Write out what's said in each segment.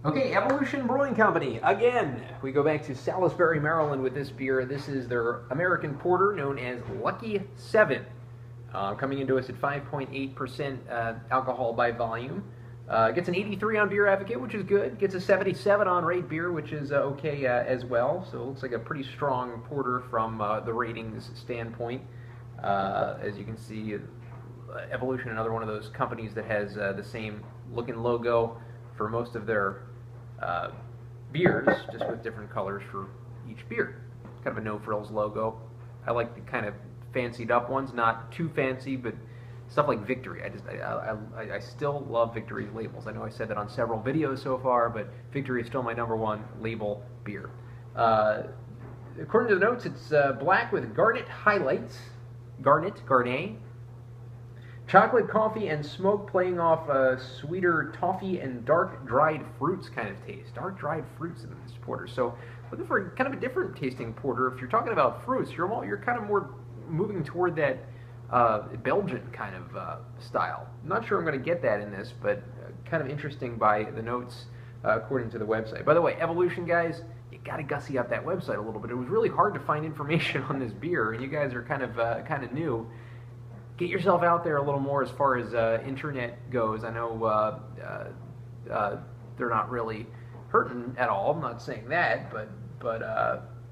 Okay, Evolution Brewing Company. Again, we go back to Salisbury, Maryland with this beer. This is their American Porter known as Lucky 7. Coming into us at 5.8% alcohol by volume. Gets an 83 on Beer Advocate, which is good. Gets a 77 on Rate Beer, which is okay as well. So it looks like a pretty strong porter from the ratings standpoint. As you can see, Evolution, another one of those companies that has the same looking logo for most of their beers, just with different colors for each beer. Kind of a no frills logo. I like the kind of fancied up ones, not too fancy, but stuff like Victory. I still love Victory's labels. I know I said that on several videos so far, but Victory is still my #1 label beer. According to the notes, it's black with garnet highlights, garnet, chocolate, coffee, and smoke, playing off sweeter toffee and dark dried fruits kind of taste. Dark dried fruits in this porter. So looking for kind of a different tasting porter. If you're talking about fruits, you're kind of more moving toward that Belgian kind of style. I'm not sure I'm going to get that in this, but kind of interesting by the notes according to the website. By the way, Evolution guys, you got to gussy up that website a little bit. It was really hard to find information on this beer, and you guys are kind of new. Get yourself out there a little more as far as internet goes. I know they're not really hurting at all. I'm not saying that, but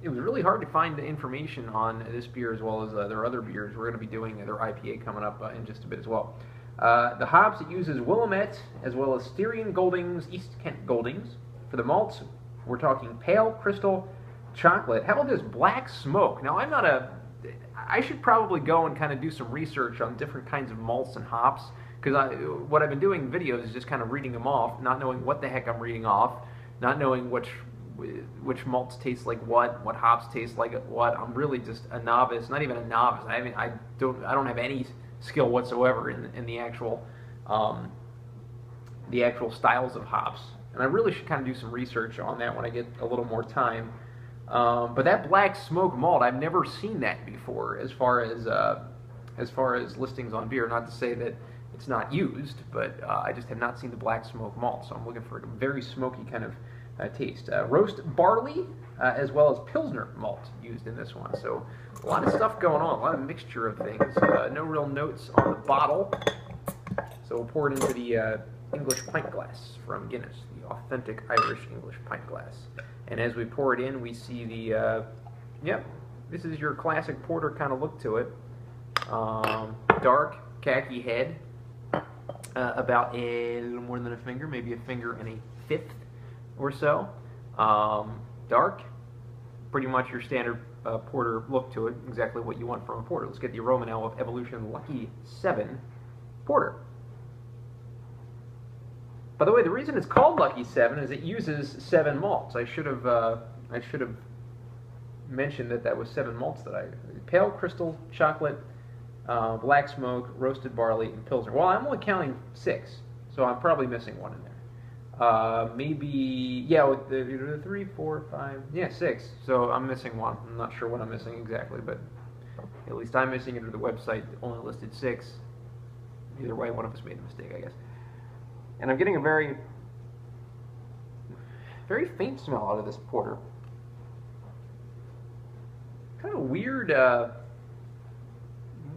it was really hard to find the information on this beer as well as their other beers. We're going to be doing their IPA coming up in just a bit as well. The hops, it uses Willamette as well as Styrian Goldings, East Kent Goldings. For the malts, we're talking pale crystal chocolate. How about this black smoke? Now, I should probably go and kind of do some research on different kinds of malts and hops, because what I've been doing in videos is just kind of reading them off, not knowing what the heck I'm reading off, not knowing which malts taste like what hops taste like what. I'm really just a novice, not even a novice. I don't have any skill whatsoever in the actual styles of hops, and I really should kind of do some research on that when I get a little more time. But that black smoke malt, I've never seen that before as far as listings on beer. Not to say that it's not used, but I just have not seen the black smoke malt. So I'm looking for a very smoky kind of taste. Roast barley as well as Pilsner malt used in this one. So a lot of stuff going on, a lot of mixture of things. No real notes on the bottle. So we'll pour it into the English pint glass from Guinness, the authentic Irish English pint glass. And as we pour it in, we see the, this is your classic porter kind of look to it. Dark khaki head, about a little more than a finger, maybe a finger and a fifth or so. Dark, pretty much your standard porter look to it, exactly what you want from a porter. Let's get the aroma now of Evolution Lucky 7 Porter. By the way, the reason it's called Lucky 7 is it uses 7 malts. I should have mentioned that was 7 malts pale crystal chocolate, black smoke, roasted barley, and Pilsner. Well, I'm only counting 6, so I'm probably missing one in there. Maybe, with the 3, 4, 5, 6. So I'm missing one. I'm not sure what I'm missing exactly, but at least I'm missing it, or the website only listed 6. Either way, one of us made a mistake, I guess. And I'm getting a very, very faint smell out of this porter. Kind of weird,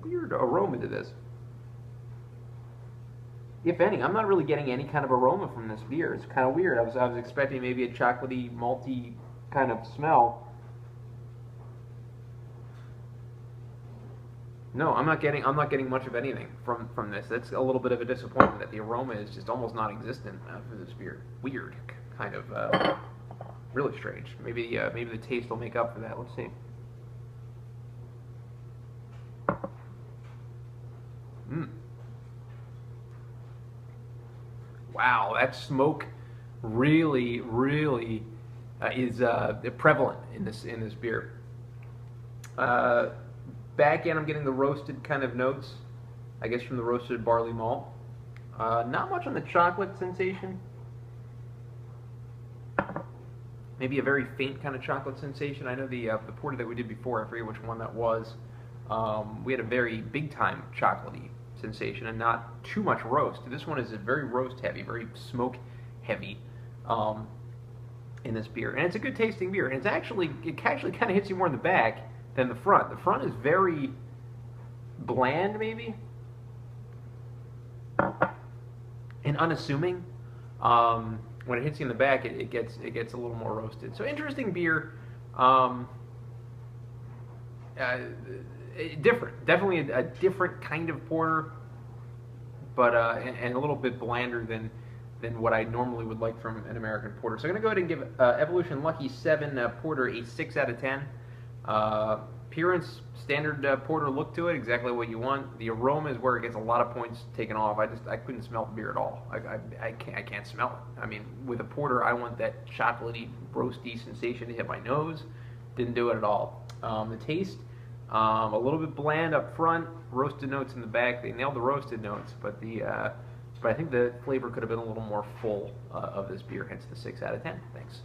weird aroma to this. If any, I'm not really getting any kind of aroma from this beer. It's kind of weird. I was expecting maybe a chocolatey, malty kind of smell. No, I'm not getting much of anything from this. That's a little bit of a disappointment that the aroma is just almost non-existent for this beer. Weird, kind of, really strange. Maybe the taste will make up for that. Let's see. Wow, that smoke really is prevalent in this beer. Back end, I'm getting the roasted kind of notes, I guess, from the roasted barley malt. Not much on the chocolate sensation. Maybe a very faint kind of chocolate sensation. I know the porter that we did before, I forget which one that was, we had a very big-time chocolatey sensation and not too much roast. This one is very roast heavy, very smoke heavy. in this beer, and it's a good tasting beer. And it actually kind of hits you more in the back than the front. The front is very bland, maybe, and unassuming. When it hits you in the back, it gets a little more roasted. So interesting beer. Different, definitely a different kind of porter, but and a little bit blander than what I normally would like from an American porter. So I'm going to go ahead and give Evolution Lucky 7 Porter a 6 out of 10. Appearance, standard porter look to it, exactly what you want. The aroma is where it gets a lot of points taken off. I couldn't smell the beer at all. I can't smell it. I mean, with a porter, I want that chocolatey, roasty sensation to hit my nose. Didn't do it at all. The taste, a little bit bland up front, roasted notes in the back. They nailed the roasted notes, but I think the flavor could have been a little more full of this beer, hence the 6 out of 10. Thanks.